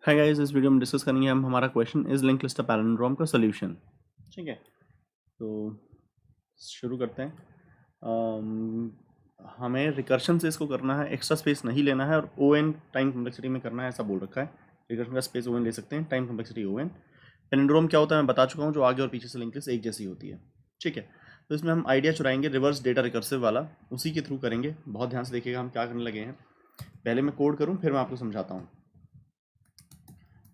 Hi guys, इस video में discuss करेंगे हम हमारा question is link list palindrome का सॉल्यूशन। ठीक है, तो शुरू करते हैं। हमें रिकर्शन से इसको करना है, एक्स्ट्रा स्पेस नहीं लेना है और ओ एन टाइम कम्प्लेक्सिटी में करना है, ऐसा बोल रखा है। रिकर्शन का स्पेस ओ एन ले सकते हैं, time complexity O N. Palindrome क्या होता है मैं बता चुका हूँ, जो आगे और पीछे से लिंक लिस्ट एक जैसी होती है। ठीक है, तो इसमें हम आइडिया चुराएंगे रिवर्स डेटा रिकर्सिव वाला, उसी के थ्रू करेंगे। बहुत ध्यान से देखिएगा हम क्या करने लगे हैं। पहले मैं कोड करूँ फिर मैं आपको समझाता हूँ।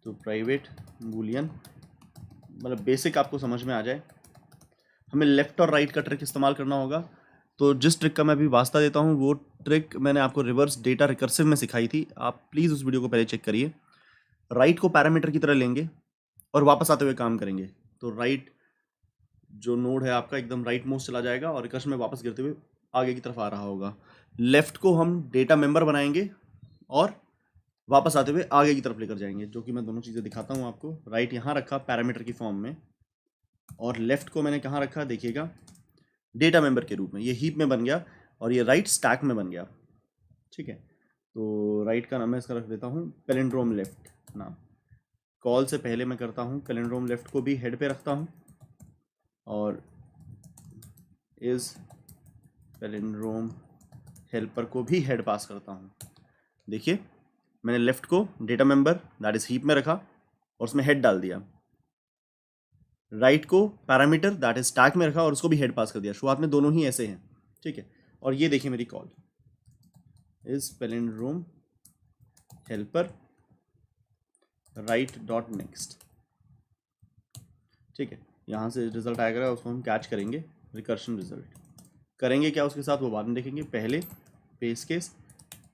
तो प्राइवेट बूलियन, मतलब बेसिक आपको समझ में आ जाए। हमें लेफ्ट और राइट का ट्रिक इस्तेमाल करना होगा। तो जिस ट्रिक का मैं अभी वास्ता देता हूँ वो ट्रिक मैंने आपको रिवर्स डेटा रिकर्सिव में सिखाई थी। आप प्लीज़ उस वीडियो को पहले चेक करिए। राइट को पैरामीटर की तरह लेंगे और वापस आते हुए काम करेंगे। तो राइट जो नोड है आपका एकदम राइट मोस्ट चला जाएगा और रिकर्शन में वापस गिरते हुए आगे की तरफ आ रहा होगा। लेफ्ट को हम डेटा मेंबर बनाएंगे और वापस आते हुए आगे की तरफ लेकर जाएंगे, जो कि मैं दोनों चीज़ें दिखाता हूँ आपको। राइट यहाँ रखा पैरामीटर की फॉर्म में और लेफ्ट को मैंने कहाँ रखा देखिएगा, डेटा मेंबर के रूप में। ये हीप में बन गया और ये राइट स्टैक में बन गया। ठीक है, तो राइट का नाम मैं इसका रख देता हूँ पैलिंड्रोम लेफ्ट नाम। कॉल से पहले मैं करता हूँ पैलिंड्रोम लेफ्ट को भी हेड पे रखता हूँ और इस पैलिंड्रोम हेल्पर को भी हेड पास करता हूँ। देखिए मैंने लेफ्ट को data member that is heap में रखा और उसमें हेड डाल दिया। राइट को पैरामीटर दैट इज स्टैक में रखा और उसको भी हेड पास कर दिया। शुरुआत में दोनों ही ऐसे हैं। ठीक है, और ये देखिए मेरी call is palindrome helper right dot next. ठीक है, यहाँ से रिजल्ट आएगा, उसको हम कैच करेंगे, रिकर्शन रिजल्ट करेंगे क्या उसके साथ वो बाद में देखेंगे। पहले base case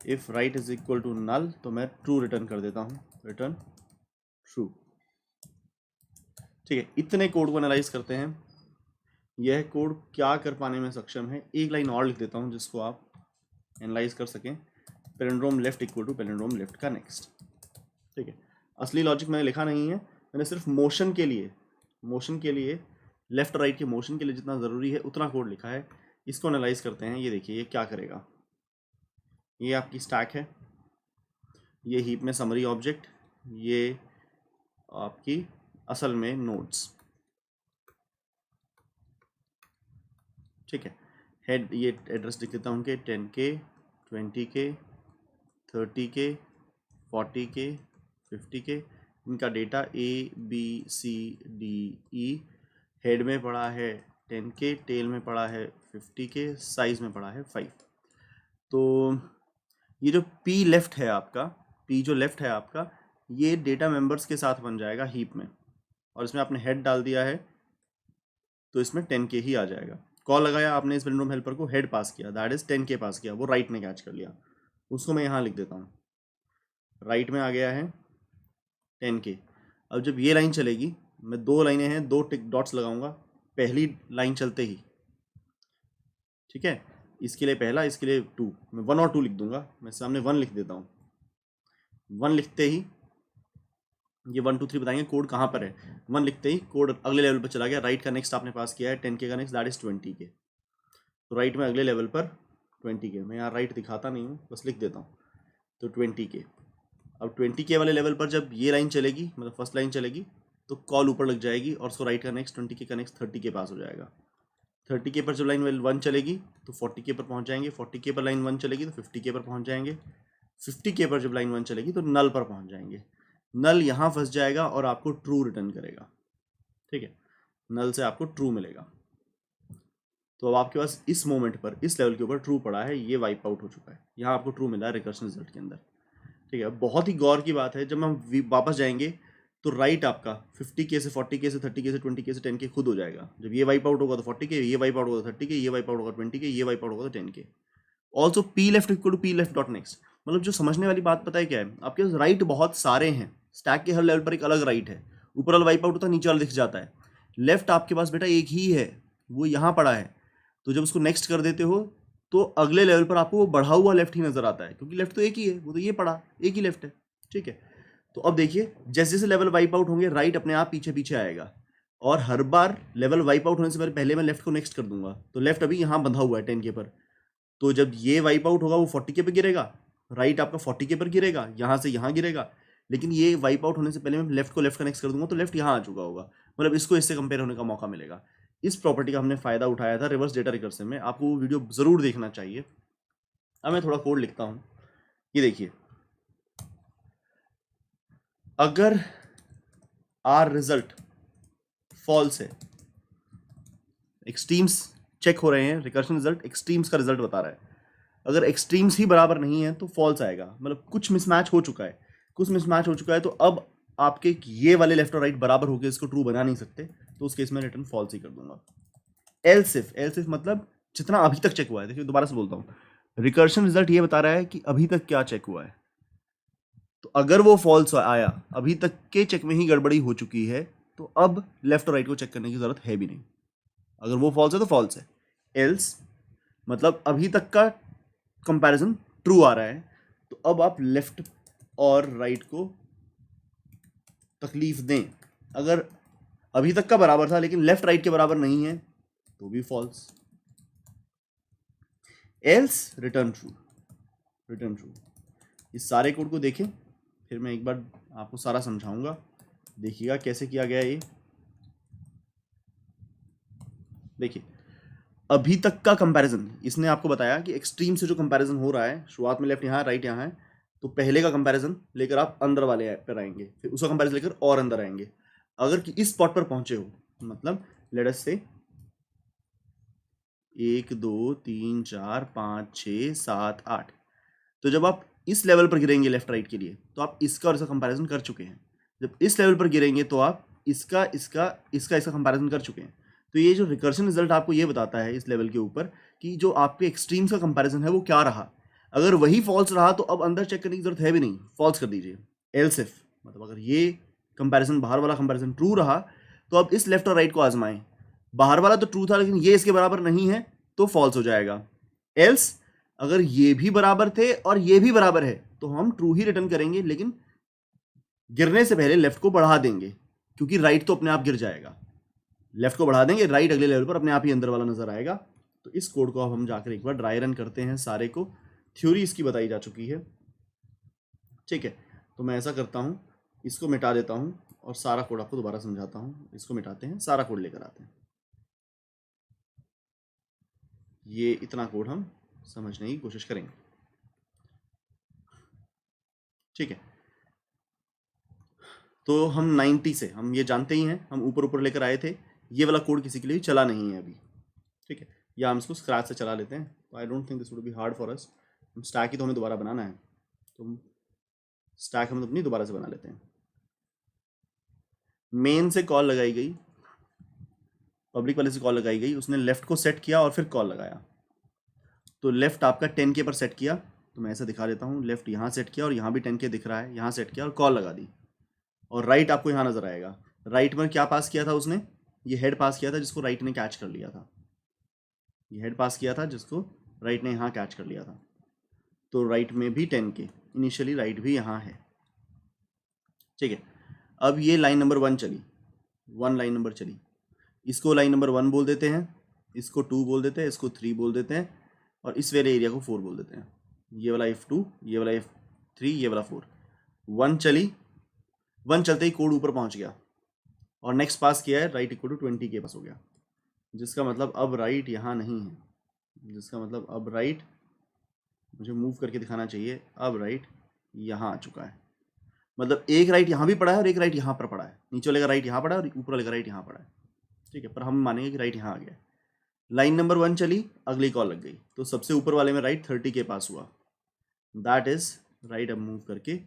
if right is equal to null, तो मैं ट्रू रिटर्न कर देता हूँ, रिटर्न ट्रू। ठीक है, इतने कोड को एनालाइज करते हैं। यह कोड क्या कर पाने में सक्षम है, एक लाइन और लिख देता हूँ जिसको आप एनालाइज कर सकें। Palindrome left equal to palindrome left का नेक्स्ट। ठीक है, असली लॉजिक मैंने लिखा नहीं है, मैंने सिर्फ मोशन के लिए लेफ्ट राइट के मोशन के लिए जितना ज़रूरी है उतना कोड लिखा है। इसको एनालाइज करते हैं। ये देखिए ये क्या करेगा। ये आपकी स्टैक है, ये हीप में समरी ऑब्जेक्ट, ये आपकी असल में नोड्स। ठीक है, हेड ये एड्रेस लिख देता हूँ कि 10K 20K 30K 40K 50K। इनका डेटा ABCDE। हेड में पड़ा है 10K, टेल में पड़ा है 50K, साइज में पड़ा है 5। तो ये जो P लेफ्ट है आपका, P जो लेफ्ट है आपका, ये डेटा मेंबर्स के साथ बन जाएगा हीप में, और इसमें आपने हेड डाल दिया है तो इसमें 10K ही आ जाएगा। कॉल लगाया आपने इस पैलिंड्रोम हेल्पर को, हेड पास किया दैट इज 10K पास किया, वो राइट ने कैच कर लिया। उसको मैं यहाँ लिख देता हूँ, राइट में आ गया है 10K। अब जब ये लाइन चलेगी, मैं दो लाइनें हैं, दो टिक डॉट्स लगाऊंगा पहली लाइन चलते ही। ठीक है, इसके लिए पहला, इसके लिए 2, मैं 1 और 2 लिख दूंगा। मैं सामने 1 लिख देता हूँ। 1 लिखते ही ये 1 2 3 बताएंगे कोड कहाँ पर है। 1 लिखते ही कोड अगले लेवल पर चला गया। राइट का नेक्स्ट आपने पास किया है 10K का नेक्स्ट दैट इज 20K। तो राइट में अगले लेवल पर 20K, मैं यहाँ राइट दिखाता नहीं हूँ, बस लिख देता हूँ। तो 20K। अब 20K वाले लेवल पर जब ये लाइन चलेगी, मतलब फर्स्ट लाइन चलेगी, तो कॉल ऊपर लग जाएगी और उसको राइट का नेक्स्ट 20K का नेक्स्ट 30K पास हो जाएगा। 30K पर जब लाइन 1 चलेगी तो 40K पर पहुँच जाएंगे। 40K पर लाइन 1 चलेगी तो 50K पर पहुँच जाएंगे। 50K पर जब लाइन 1 चलेगी तो नल पर पहुँच जाएंगे। नल यहाँ फंस जाएगा और आपको ट्रू रिटर्न करेगा। ठीक है, नल से आपको ट्रू मिलेगा। तो अब आपके पास इस मोमेंट पर इस लेवल के ऊपर ट्रू पड़ा है, ये वाइप आउट हो चुका है। यहाँ आपको ट्रू मिला है रिकर्शन रिजल्ट के अंदर। ठीक है, बहुत ही गौर की बात है, जब हम वापस जाएंगे तो राइट आपका 50K से 40K से 30K से 20K से 10K खुद हो जाएगा। जब ये वाइप आउट होगा तो 40K, ये वाइप आउट होगा तो 30K, ये वाइप आउट होगा 20K, ये वाइप आउट होगा तो 10K। Also P left equal to P left dot next. मतलब जो समझने वाली बात पता है क्या है, आपके पास राइट बहुत सारे हैं, स्टैक के हर लेवल पर एक अलग राइट है। ऊपर वाला वाइप आउट होता है, नीचे वाला दिख जाता है। लेफ्ट आपके पास बेटा एक ही है, वो यहाँ पड़ा है। तो जब उसको नेक्स्ट कर देते हो तो अगले लेवल पर आपको वो बढ़ा हुआ लेफ्ट ही नजर आता है, क्योंकि लेफ्ट तो एक ही है, वो तो ये पड़ा एक ही लेफ्ट है। ठीक है, तो अब देखिए जैसे जैसे लेवल वाइप आउट होंगे राइट अपने आप पीछे पीछे आएगा, और हर बार लेवल वाइप आउट होने से पहले मैं लेफ्ट को नेक्स्ट कर दूंगा। तो लेफ्ट अभी यहाँ बंधा हुआ है 10K पर, तो जब ये वाइप आउट होगा वो 40K पे गिरेगा, राइट आपका 40K पर गिरेगा, यहाँ से यहाँ गिरेगा। लेकिन ये वाइप आउट होने से पहले मैं लेफ्ट को लेफ्ट कनेक्ट कर दूंगा तो लेफ्ट यहाँ आ चुका होगा, मतलब इसको इससे कंपेयर होने का मौका मिलेगा। इस प्रॉपर्टी का हमने फायदा उठाया था रिवर्स डेटा रिकर्सिव में, आपको वो वीडियो जरूर देखना चाहिए। अब मैं थोड़ा कोड लिखता हूँ। ये देखिए, अगर आर रिजल्ट फॉल्स है, एक्सट्रीम्स चेक हो रहे हैं, रिकर्शन रिजल्ट एक्सट्रीम्स का रिजल्ट बता रहा है, अगर एक्सट्रीम्स ही बराबर नहीं है तो फॉल्स आएगा, मतलब कुछ मिसमैच हो चुका है, कुछ मिसमैच हो चुका है, तो अब आपके ये वाले लेफ्ट और राइट बराबर होकर इसको ट्रू बना नहीं सकते, तो उस केस में रिटर्न फॉल्स ही कर दूंगा। एल्स इफ मतलब जितना अभी तक चेक हुआ है। देखिए दोबारा से बोलता हूँ, रिकर्शन रिजल्ट ये बता रहा है कि अभी तक क्या चेक हुआ है, तो अगर वो फॉल्स आया, अभी तक के चेक में ही गड़बड़ी हो चुकी है, तो अब लेफ्ट और राइट को चेक करने की जरूरत है भी नहीं। अगर वो फॉल्स है तो फॉल्स है। एल्स मतलब अभी तक का कंपैरिजन ट्रू आ रहा है, तो अब आप लेफ्ट और राइट को तकलीफ दें। अगर अभी तक का बराबर था लेकिन लेफ्ट राइट के बराबर नहीं है तो भी false. Else return true, return true. इस सारे कोड को देखें, फिर मैं एक बार आपको सारा समझाऊंगा, देखिएगा कैसे किया गया ये। देखिए, अभी तक का कंपैरिजन इसने आपको बताया कि एक्सट्रीम से जो कंपैरिजन हो रहा है, शुरुआत में लेफ्ट यहाँ राइट यहाँ है, तो पहले का कंपैरिजन लेकर आप अंदर वाले पर आएंगे, फिर उसका कंपैरिजन लेकर और अंदर आएंगे। अगर कि इस स्पॉट पर पहुंचे हो, मतलब लेट अस से 1 2 3 4 5 6 7 8, तो जब आप इस लेवल पर गिरेंगे लेफ्ट राइट के लिए तो आप इसका और इसका कंपैरिजन कर चुके हैं। जब इस लेवल पर गिरेंगे तो आप इसका इसका इसका इसका कंपैरिजन कर चुके हैं। तो ये जो रिकर्शन रिजल्ट आपको ये बताता है इस लेवल के ऊपर कि जो आपके एक्सट्रीम्स का कंपैरिजन है वो क्या रहा। अगर वही फॉल्स रहा तो अब अंदर चेक करने की जरूरत है भी नहीं, फॉल्स कर दीजिए। एल्स इफ मतलब अगर ये कंपैरिजन बाहर वाला कंपैरिजन ट्रू रहा तो अब इस लेफ्ट और राइट को आजमाएं। बाहर वाला तो ट्रू था लेकिन ये इसके बराबर नहीं है तो फॉल्स हो जाएगा। एल्स अगर ये भी बराबर थे और ये भी बराबर है तो हम ट्रू ही रिटर्न करेंगे, लेकिन गिरने से पहले लेफ्ट को बढ़ा देंगे, क्योंकि राइट तो अपने आप गिर जाएगा। लेफ्ट को बढ़ा देंगे, राइट अगले लेवल पर अपने आप ही अंदर वाला नजर आएगा। तो इस कोड को अब हम जाकर एक बार ड्राई रन करते हैं सारे को। थ्योरी इसकी बताई जा चुकी है, ठीक है। तो मैं ऐसा करता हूँ, इसको मिटा देता हूँ और सारा कोड आपको दोबारा समझाता हूँ। इसको मिटाते हैं, सारा कोड लेकर आते हैं। ये इतना कोड हम समझने की कोशिश करेंगे, ठीक है। तो हम 90 से, हम ये जानते ही हैं, हम ऊपर ऊपर लेकर आए थे, ये वाला कोड किसी के लिए चला नहीं है अभी, ठीक है। या हम इसको स्क्रैच से चला लेते हैं, तो I don't think this would be hard for us. हम स्टैक ही तो हमें दोबारा बनाना है, तो स्टैक हम अपनी दोबारा से बना लेते हैं। मेन से कॉल लगाई गई, पब्लिक वाले से कॉल लगाई गई, उसने लेफ्ट को सेट किया और फिर कॉल लगाया। तो लेफ्ट आपका 10K पर सेट किया, तो मैं ऐसा दिखा देता हूँ, लेफ्ट यहाँ सेट किया और यहाँ भी 10K दिख रहा है, यहाँ सेट किया और कॉल लगा दी। और राइट आपको यहाँ नजर आएगा। राइट में क्या पास किया था उसने, ये हेड पास किया था जिसको राइट ने कैच कर लिया था। ये हेड पास किया था जिसको राइट ने यहाँ कैच कर लिया था। तो राइट में भी 10K, इनिशियली राइट भी यहाँ है, ठीक है। अब ये लाइन नंबर 1 चली, 1 लाइन नंबर चली, इसको लाइन नंबर 1 बोल देते हैं, इसको 2 बोल देते हैं, इसको 3 बोल देते हैं, और इस वाले एरिया को 4 बोल देते हैं। ये वाला F2, ये वाला F3, ये वाला 4। 1 चली, 1 चलते ही कोड ऊपर पहुंच गया और नेक्स्ट पास किया है, राइट इक्वल टू 20 के पास हो गया, जिसका मतलब अब राइट यहाँ नहीं है, जिसका मतलब अब राइट, मुझे मूव करके दिखाना चाहिए, अब राइट यहाँ आ चुका है। मतलब एक राइट यहाँ भी पड़ा है और एक राइट यहाँ पर पड़ा है, नीचे वाले का राइट यहाँ पड़ा है और ऊपर वाले का राइट यहाँ पड़ा है, ठीक है। पर हम मानेंगे कि राइट यहाँ आ गया। लाइन नंबर 1 चली, अगली कॉल लग गई, तो सबसे ऊपर वाले में राइट 30 के पास हुआ, दैट इज राइट अब मूव करके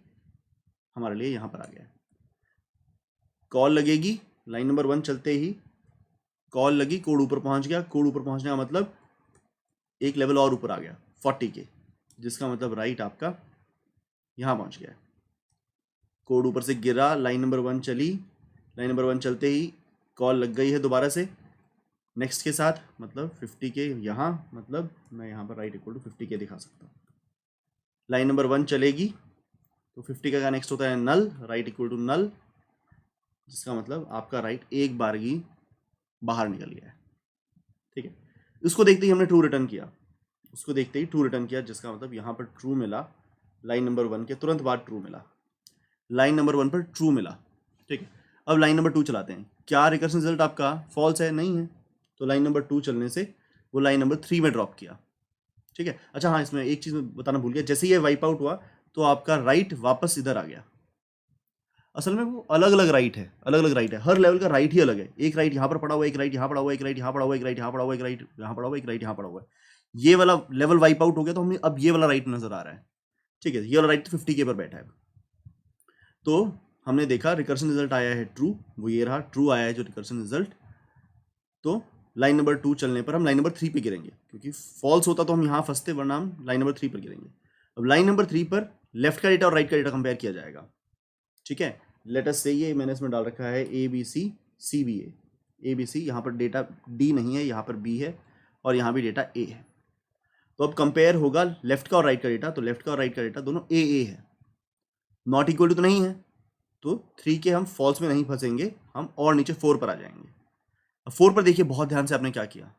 हमारे लिए यहाँ पर आ गया। कॉल लगेगी, लाइन नंबर 1 चलते ही कॉल लगी, कोड ऊपर पहुंच गया, कोड ऊपर पहुंचने का मतलब एक लेवल और ऊपर आ गया 40 के, जिसका मतलब राइट आपका यहाँ पहुंच गया। कोड ऊपर से गिरा, लाइन नंबर 1 चली, लाइन नंबर 1 चलते ही कॉल लग गई है दोबारा से नेक्स्ट के साथ, मतलब 50 के यहाँ, मतलब मैं यहाँ पर राइट इक्वल टू 50 के दिखा सकता हूँ। लाइन नंबर 1 चलेगी तो 50 का नेक्स्ट होता है नल, राइट इक्वल टू नल, जिसका मतलब आपका राइट एक बार ही बाहर निकल गया है, ठीक है। उसको देखते ही हमने ट्रू रिटर्न किया, उसको देखते ही ट्रू रिटर्न किया, जिसका मतलब यहाँ पर ट्रू मिला, लाइन नंबर 1 के तुरंत बाद ट्रू मिला। लाइन नंबर 1 पर ट्रू मिला, ठीक है। अब लाइन नंबर 2 चलाते हैं, क्या रिकर्शन रिजल्ट आपका फॉल्स है? नहीं है, तो लाइन नंबर 2 चलने से वो लाइन नंबर 3 में ड्रॉप किया, ठीक है। अच्छा हाँ, इसमें एक चीज़ मैं बताना भूल गया, जैसे ये वाइप आउट हुआ तो आपका राइट वापस इधर आ गया। असल में वो अलग अलग राइट है, अलग अलग राइट है, हर लेवल का राइट ही अलग है। एक राइट यहाँ पर पड़ा हुआ है, एक राइट यहाँ पड़ा हुआ है, एक राइट यहाँ पड़ा हुआ है, एक राइट यहाँ पड़ा हुआ है, एक राइट यहाँ पड़ा हुआ है, एक राइट यहाँ पड़ा हुआ है। ये वाला लेवल वाइप आउट हो गया तो हमें अब ये वाला राइट नजर आ रहा है, ठीक है। ये वाला राइट 50K पर बैठा है। तो हमने देखा रिकर्शन रिजल्ट आया है ट्रू, वो ये रहा, ट्रू आया है जो रिकर्शन रिजल्ट। तो लाइन नंबर 2 चलने पर हम लाइन नंबर 3 पे गिरेंगे, क्योंकि फॉल्स होता तो हम यहाँ फंसते, वरना हम लाइन नंबर 3 पर गिरेंगे। अब लाइन नंबर 3 पर लेफ्ट का डेटा और राइट का डेटा कंपेयर किया जाएगा, ठीक है। लेट अस से ये मैंने इसमें डाल रखा है ABC CBA, ABC, यहाँ पर डेटा D नहीं है, यहाँ पर B है, और यहाँ भी डेटा A है। तो अब कंपेयर होगा लेफ्ट का और राइट का डेटा, तो लेफ्ट का और राइट का डेटा दोनों AA है, नॉट इक्वल टू तो नहीं है, तो 3 के हम फॉल्स में नहीं फंसेंगे, हम और नीचे 4 पर आ जाएंगे। अब 4 पर देखिए बहुत ध्यान से आपने क्या किया,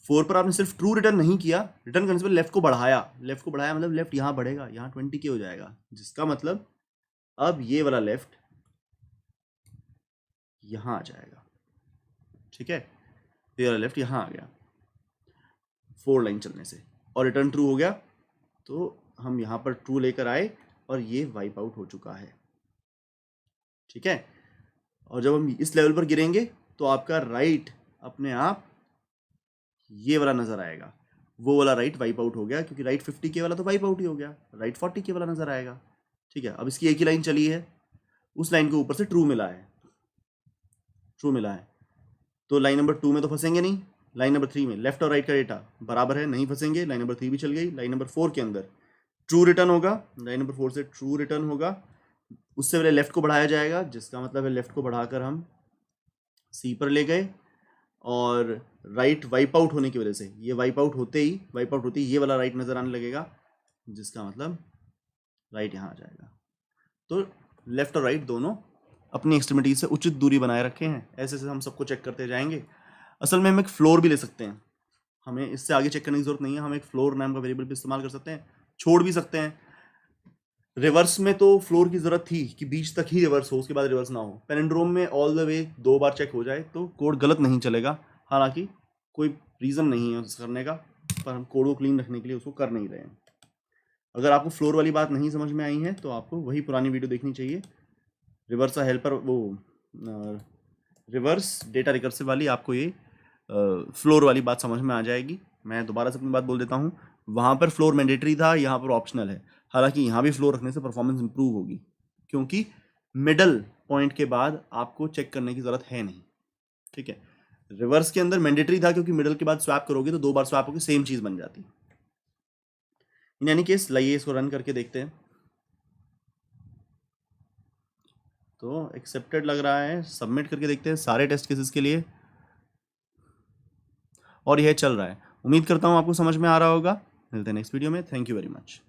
4 पर आपने सिर्फ ट्रू रिटर्न नहीं किया, रिटर्न करने से लेफ्ट को बढ़ाया, लेफ्ट को बढ़ाया मतलब लेफ्ट यहाँ बढ़ेगा, यहाँ 20K हो जाएगा, जिसका मतलब अब ये वाला लेफ्ट यहाँ आ जाएगा, ठीक है। ये वाला लेफ्ट यहाँ आ गया 4 लाइन चलने से, और रिटर्न ट्रू हो गया, तो हम यहाँ पर ट्रू लेकर आए और ये वाइप आउट हो चुका है, ठीक है। और जब हम इस लेवल पर गिरेंगे तो आपका राइट अपने आप ये वाला नजर आएगा, वो वाला राइट वाइप आउट हो गया, क्योंकि राइट 50K वाला तो वाइप आउट ही हो गया, राइट 40K वाला नजर आएगा, ठीक है। अब इसकी एक ही लाइन चली है, उस लाइन के ऊपर से ट्रू मिला है, ट्रू मिला है, तो लाइन नंबर 2 में तो फंसेंगे नहीं, लाइन नंबर 3 में लेफ्ट और राइट का डेटा बराबर है, नहीं फंसेंगे, लाइन नंबर 3 भी चल गई, लाइन नंबर 4 के अंदर ट्रू रिटर्न होगा, लाइन नंबर 4 से ट्रू रिटर्न होगा, उससे पहले लेफ्ट को बढ़ाया जाएगा, जिसका मतलब है लेफ्ट को बढ़ाकर हम C पर ले गए, और राइट वाइप आउट होने की वजह से ये वाइप आउट होते ही ये वाला राइट नज़र आने लगेगा, जिसका मतलब राइट यहाँ आ जाएगा। तो लेफ्ट और राइट दोनों अपनी एक्सट्रीमिटी से उचित दूरी बनाए रखे हैं, ऐसे से हम सबको चेक करते जाएंगे। असल में हम एक फ्लोर भी ले सकते हैं, हमें इससे आगे चेक करने की जरूरत नहीं है, हम एक फ्लोर नाम का वेरिएबल भी इस्तेमाल कर सकते हैं, छोड़ भी सकते हैं। रिवर्स में तो फ्लोर की जरूरत थी कि बीच तक ही रिवर्स हो, उसके बाद रिवर्स ना हो। पैलिंड्रोम में ऑल द वे 2 बार चेक हो जाए तो कोड गलत नहीं चलेगा, हालांकि कोई रीज़न नहीं है उस करने का, पर हम कोड को क्लीन रखने के लिए उसको कर नहीं रहे हैं। अगर आपको फ्लोर वाली बात नहीं समझ में आई है तो आपको वही पुरानी वीडियो देखनी चाहिए, रिवर्स हेल्पर, वो रिवर्स डेटा रिकर्सिव वाली, आपको ये फ्लोर वाली बात समझ में आ जाएगी। मैं दोबारा से अपनी बात बोल देता हूँ, वहाँ पर फ्लोर मैंडेटरी था, यहाँ पर ऑप्शनल है। हालांकि यहाँ भी फ्लोर रखने से परफॉर्मेंस इंप्रूव होगी, क्योंकि मिडल पॉइंट के बाद आपको चेक करने की ज़रूरत है नहीं, ठीक है। रिवर्स के अंदर मैंडेटरी था, क्योंकि मिडल के बाद स्वैप करोगे तो 2 बार स्वैप होगी, सेम चीज़ बन जाती। इन एनी केस लाइए इसको रन करके देखते हैं। तो एक्सेप्टेड लग रहा है, सबमिट करके देखते हैं सारे टेस्ट केसेस के लिए, और यह चल रहा है। उम्मीद करता हूँ आपको समझ में आ रहा होगा। मिलते हैं नेक्स्ट वीडियो में, थैंक यू वेरी मच।